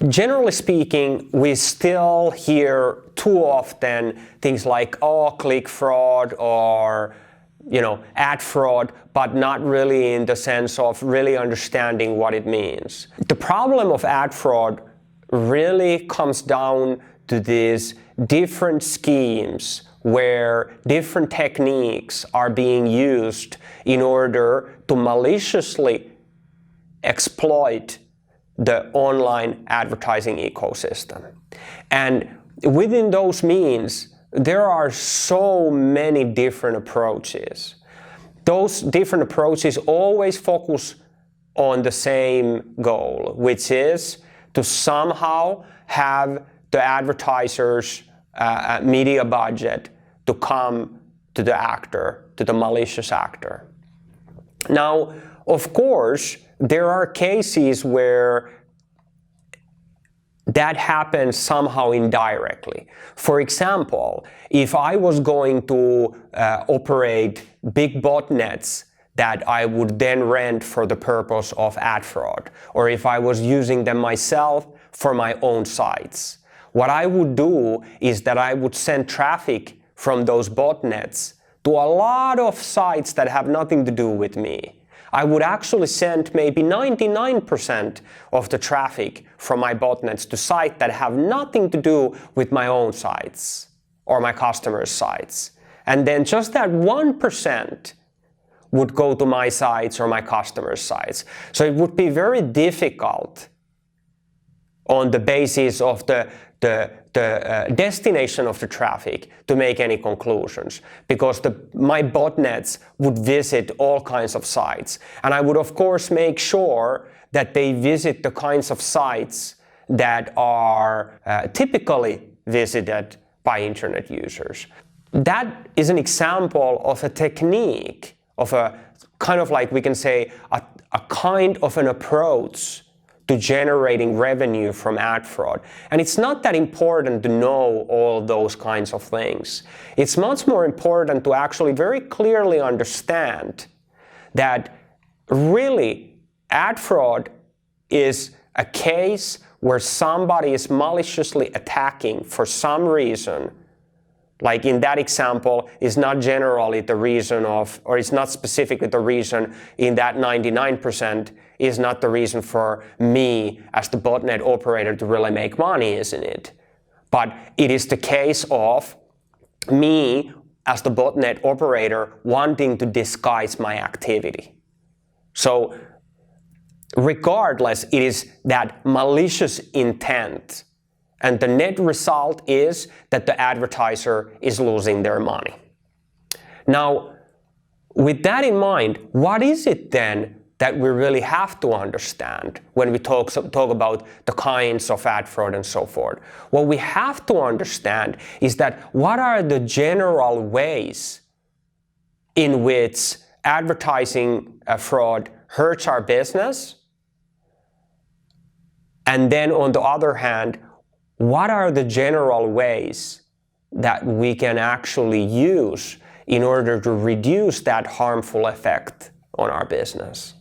Generally speaking, we still hear too often things like, oh, click fraud or ad fraud, but not really in the sense of really understanding what it means. The problem of ad fraud really comes down to these different schemes where different techniques are being used in order to maliciously exploit the online advertising ecosystem. And within those means, there are so many different approaches. Those different approaches always focus on the same goal, which is to somehow have the advertisers' media budget to come to the actor, to the malicious actor. Now, of course, there are cases where that happens somehow indirectly. For example, if I was going to operate big botnets that I would then rent for the purpose of ad fraud, or if I was using them myself for my own sites, what I would do is that I would send traffic from those botnets to a lot of sites that have nothing to do with me. I would actually send maybe 99% of the traffic from my botnets to sites that have nothing to do with my own sites or my customers' sites. And then just that 1% would go to my sites or my customers' sites. So it would be very difficult on the basis of the destination of the traffic to make any conclusions, because my botnets would visit all kinds of sites. And I would of course make sure that they visit the kinds of sites that are typically visited by internet users. That is an example of a technique, of a kind of like we can say a kind of an approach to generating revenue from ad fraud. And it's not that important to know all those kinds of things. It's much more important to actually very clearly understand that really ad fraud is a case where somebody is maliciously attacking for some reason. Like in that example, is not generally the reason of, or it's not specifically the reason in that 99% is not the reason for me as the botnet operator to really make money, isn't it? But it is the case of me as the botnet operator wanting to disguise my activity. So regardless, it is that malicious intent. And the net result is that the advertiser is losing their money. Now, with that in mind, what is it then that we really have to understand when we talk about the kinds of ad fraud and so forth? What we have to understand is that what are the general ways in which advertising fraud hurts our business? And then on the other hand, what are the general ways that we can actually use in order to reduce that harmful effect on our business?